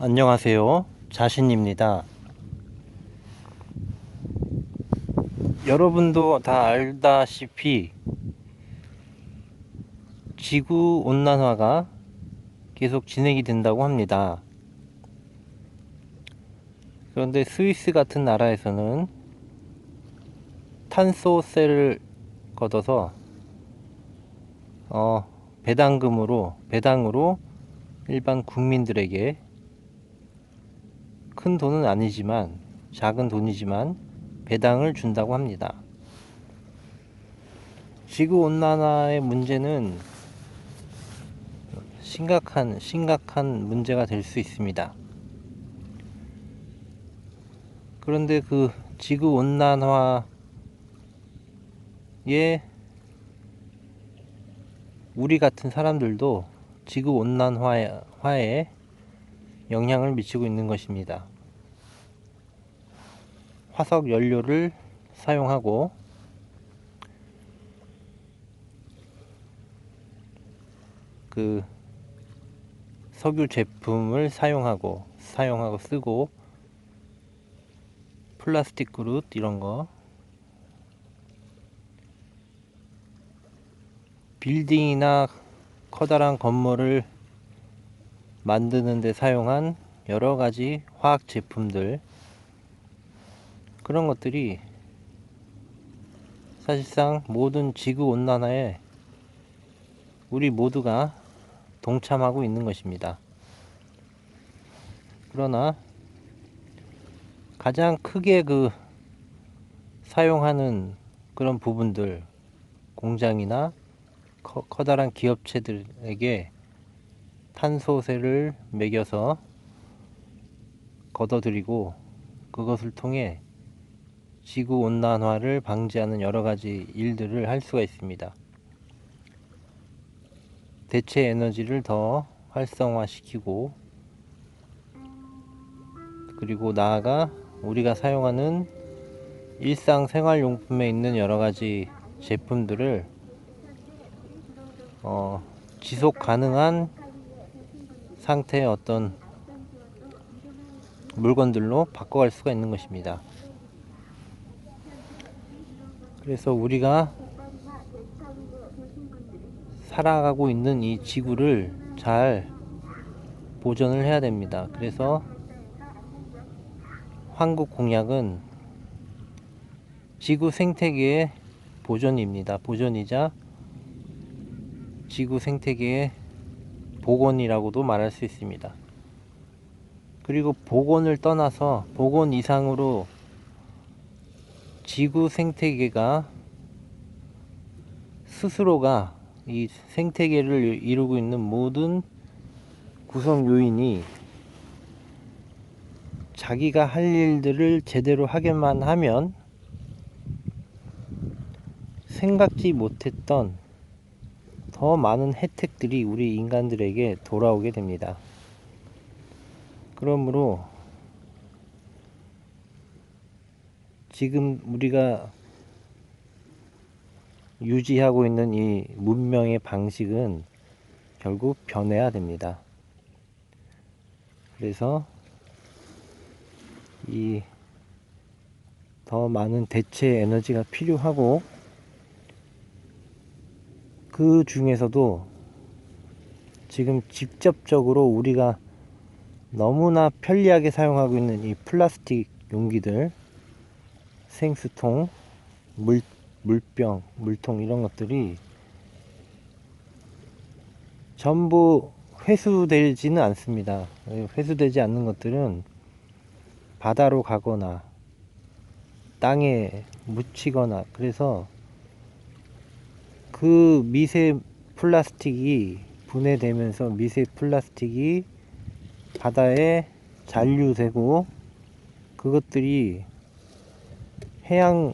안녕하세요. 자신입니다. 여러분도 다 알다시피 지구 온난화가 계속 진행이 된다고 합니다. 그런데 스위스 같은 나라에서는 탄소세를 걷어서 배당으로 일반 국민들에게 큰 돈은 아니지만 작은 돈이지만 배당을 준다고 합니다. 지구 온난화의 문제는 심각한 문제가 될 수 있습니다. 그런데 그 지구 온난화에 우리 같은 사람들도 지구 온난화에 영향을 미치고 있는 것입니다. 화석 연료를 사용하고 그 석유 제품을 사용하고 쓰고 플라스틱 그릇 이런 거 빌딩이나 커다란 건물을 만드는 데 사용한 여러 가지 화학 제품들 그런 것들이 사실상 모든 지구 온난화에 우리 모두가 동참하고 있는 것입니다. 그러나 가장 크게 사용하는 그런 부분들 공장이나 커다란 기업체들에게 탄소세를 매겨서 걷어들이고 그것을 통해 지구 온난화를 방지하는 여러 가지 일들을 할 수가 있습니다. 대체 에너지를 더 활성화시키고 그리고 나아가 우리가 사용하는 일상생활용품에 있는 여러 가지 제품들을 지속 가능한 상태의 어떤 물건들로 바꿔갈 수가 있는 것입니다. 그래서 우리가 살아가고 있는 이 지구를 잘 보존을 해야 됩니다. 그래서 한국 공약은 지구 생태계의 보존입니다. 보존이자 지구 생태계의 복원이라고도 말할 수 있습니다. 그리고 복원을 떠나서 복원 이상으로 지구 생태계가 스스로가 이 생태계를 이루고 있는 모든 구성 요인이 자기가 할 일들을 제대로 하게만 하면 생각지 못했던 더 많은 혜택들이 우리 인간들에게 돌아오게 됩니다. 그러므로 지금 우리가 유지하고 있는 이 문명의 방식은 결국 변해야 됩니다. 그래서 이 더 많은 대체 에너지가 필요하고 그 중에서도 지금 직접적으로 우리가 너무나 편리하게 사용하고 있는 이 플라스틱 용기들, 생수통, 물병, 물통 이런 것들이 전부 회수되지는 않습니다. 회수되지 않는 것들은 바다로 가거나 땅에 묻히거나 그래서 그 미세 플라스틱이 분해되면서 미세 플라스틱이 바다에 잔류되고 그것들이 해양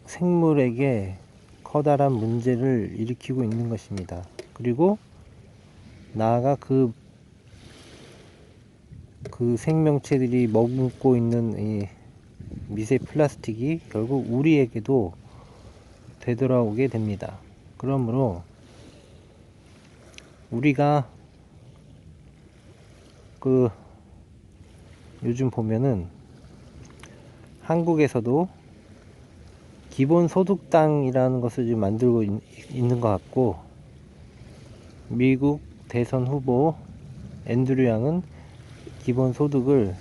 생물에게 커다란 문제를 일으키고 있는 것입니다. 그리고 나아가 그 생명체들이 머금고 있는 이 미세 플라스틱이 결국 우리에게도 되돌아오게 됩니다. 그러므로 우리가 요즘 보면은 한국에서도 기본소득당이라는 것을 지금 만들고 있는 것 같고, 미국 대선 후보 앤드류 양은 기본소득을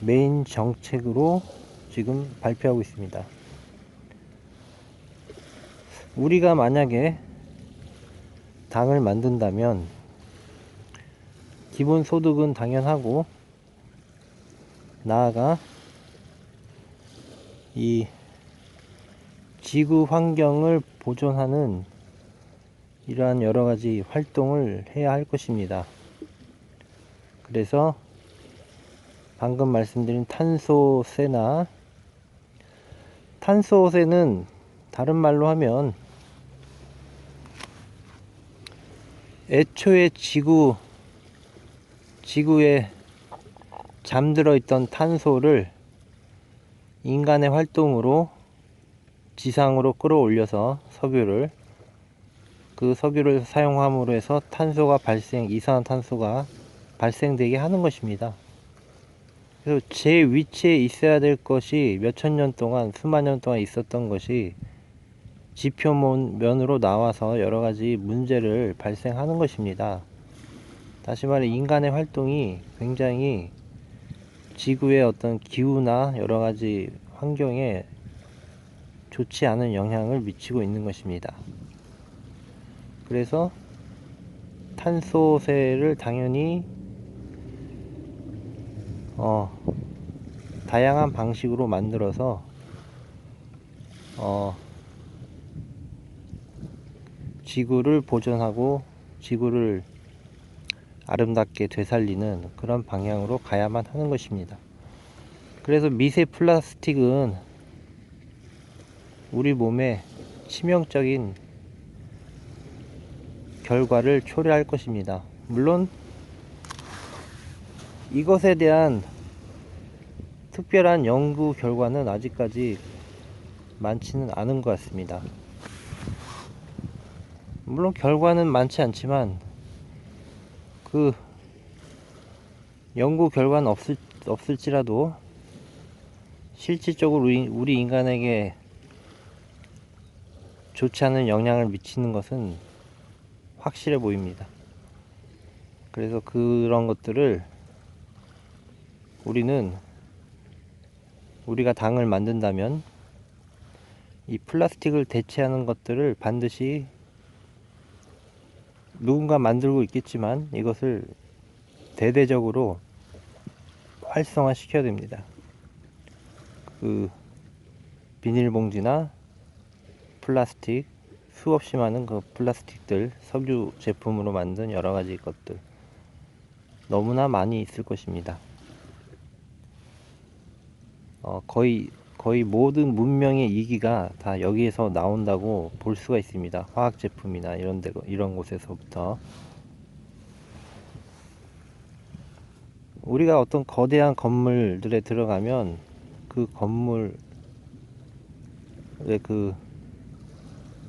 메인 정책으로 지금 발표하고 있습니다. 우리가 만약에 당을 만든다면 기본소득은 당연하고, 나아가 이 지구 환경을 보존하는 이러한 여러가지 활동을 해야 할 것입니다. 그래서 방금 말씀드린 탄소세는 다른 말로 하면 애초에 지구에 잠들어 있던 탄소를 인간의 활동으로 지상으로 끌어올려서 그 석유를 사용함으로 해서 이산화탄소가 발생되게 하는 것입니다. 그래서 제 위치에 있어야 될 것이 몇천 년 동안, 수만 년 동안 있었던 것이 지표면으로 나와서 여러가지 문제를 발생하는 것입니다. 다시 말해 인간의 활동이 굉장히 지구의 어떤 기후나 여러가지 환경에 좋지 않은 영향을 미치고 있는 것입니다. 그래서 탄소세를 당연히 다양한 방식으로 만들어서 지구를 보존하고 지구를 아름답게 되살리는 그런 방향으로 가야만 하는 것입니다. 그래서 미세 플라스틱은 우리 몸에 치명적인 결과를 초래할 것입니다. 물론 이것에 대한 특별한 연구 결과는 아직까지 많지는 않은 것 같습니다. 물론 결과는 많지 않지만 그 연구 결과는 없을지라도 실질적으로 우리 인간에게 좋지 않은 영향을 미치는 것은 확실해 보입니다. 그래서 그런 것들을 우리가 당을 만든다면 이 플라스틱을 대체하는 것들을 반드시 누군가 만들고 있겠지만 이것을 대대적으로 활성화 시켜야 됩니다. 그 비닐봉지나 플라스틱, 수없이 많은 그 플라스틱들, 석유 제품으로 만든 여러가지 것들 너무나 많이 있을 것입니다. 거의 모든 문명의 이기가 다 여기에서 나온다고 볼 수가 있습니다. 화학 제품이나 이런 곳에서부터. 우리가 어떤 거대한 건물들에 들어가면 그 건물의 그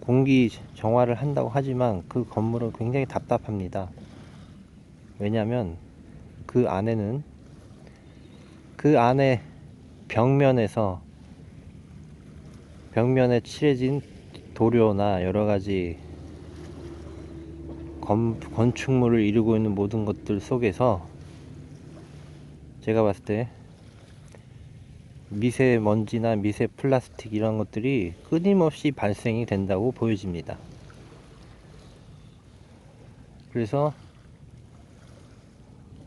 공기 정화를 한다고 하지만 그 건물은 굉장히 답답합니다. 왜냐하면 그 안에 벽면에 칠해진 도료나 여러가지 건축물을 이루고 있는 모든 것들 속에서 제가 봤을 때 미세먼지나 미세 플라스틱 이런 것들이 끊임없이 발생이 된다고 보여집니다. 그래서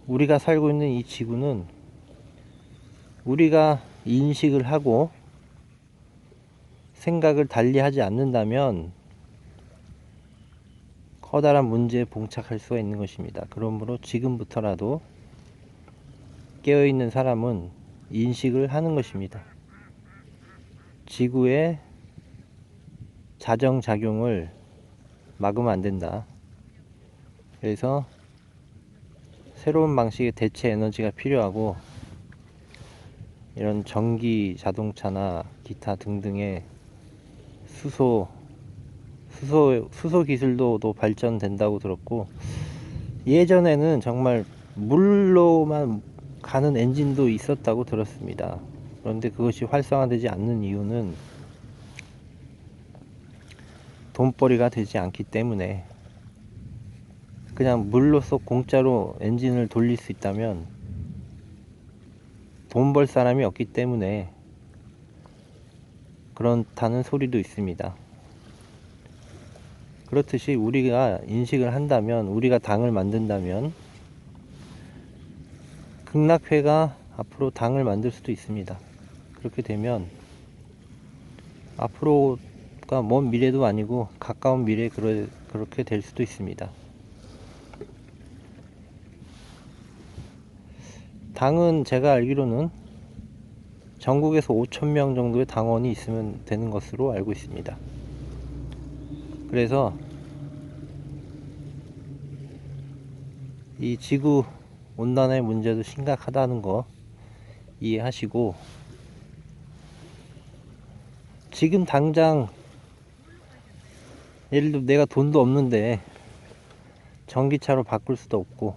우리가 살고 있는 이 지구는 우리가 인식을 하고 생각을 달리 하지 않는다면 커다란 문제에 봉착할 수가 있는 것입니다. 그러므로 지금부터라도 깨어있는 사람은 인식을 하는 것입니다. 지구의 자정작용을 막으면 안 된다. 그래서 새로운 방식의 대체 에너지가 필요하고, 이런 전기 자동차나 기타 등등의 수소 기술도 발전된다고 들었고, 예전에는 정말 물로만 가는 엔진도 있었다고 들었습니다. 그런데 그것이 활성화되지 않는 이유는 돈벌이가 되지 않기 때문에, 그냥 물로써 공짜로 엔진을 돌릴 수 있다면 돈 벌 사람이 없기 때문에 그렇다는 소리도 있습니다. 그렇듯이 우리가 인식을 한다면, 우리가 당을 만든다면 극락회가 앞으로 당을 만들 수도 있습니다. 그렇게 되면 앞으로가 먼 미래도 아니고 가까운 미래에 그렇게 될 수도 있습니다. 당은 제가 알기로는 전국에서 5,000명 정도의 당원이 있으면 되는 것으로 알고 있습니다. 그래서 이 지구 온난화의 문제도 심각하다는 거 이해하시고, 지금 당장 예를 들어 내가 돈도 없는데 전기차로 바꿀 수도 없고,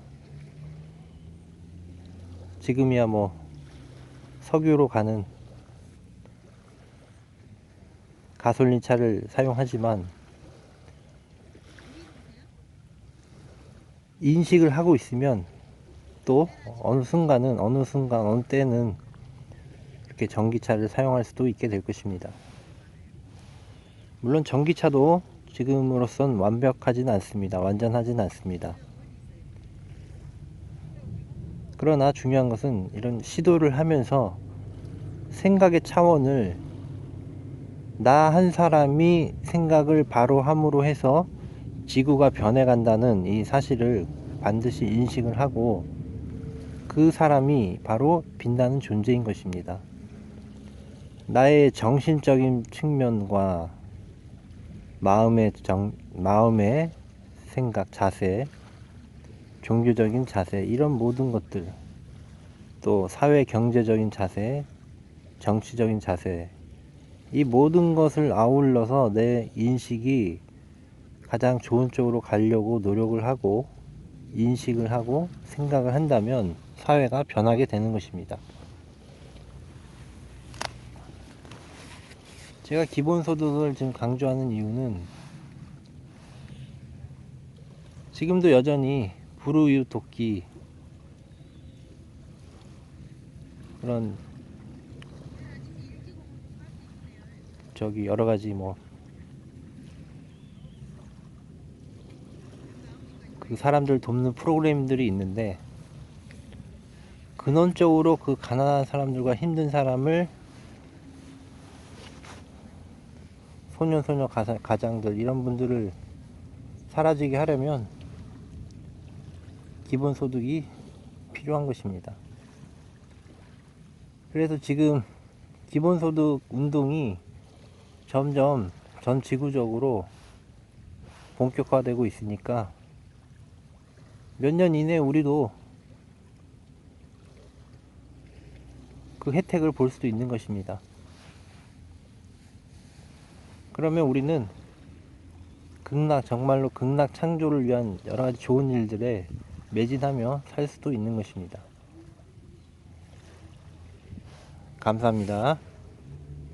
지금이야 뭐 석유로 가는 가솔린 차를 사용하지만, 인식을 하고 있으면 또 어느 때는 이렇게 전기차를 사용할 수도 있게 될 것입니다. 물론 전기차도 지금으로선 완벽하진 않습니다. 완전하진 않습니다. 그러나 중요한 것은 이런 시도를 하면서 생각의 차원을, 나 한 사람이 생각을 바로 함으로 해서 지구가 변해간다는 이 사실을 반드시 인식을 하고, 그 사람이 바로 빛나는 존재인 것입니다. 나의 정신적인 측면과 마음의 생각, 자세, 종교적인 자세, 이런 모든 것들, 또 사회 경제적인 자세, 정치적인 자세, 이 모든 것을 아울러서 내 인식이 가장 좋은 쪽으로 가려고 노력을 하고 인식을 하고 생각을 한다면 사회가 변하게 되는 것입니다. 제가 기본소득을 지금 강조하는 이유는, 지금도 여전히 불우이웃 돕기, 그런 여러가지 그 사람들 돕는 프로그램들이 있는데, 근원적으로 그 가난한 사람들과 힘든 사람을, 소년소녀 가장들, 이런 분들을 사라지게 하려면 기본소득이 필요한 것입니다. 그래서 지금 기본소득 운동이 점점 전 지구적으로 본격화되고 있으니까 몇 년 이내에 우리도 그 혜택을 볼 수도 있는 것입니다. 그러면 우리는 정말로 극락 창조를 위한 여러가지 좋은 일들에 매진하며 살 수도 있는 것입니다. 감사합니다.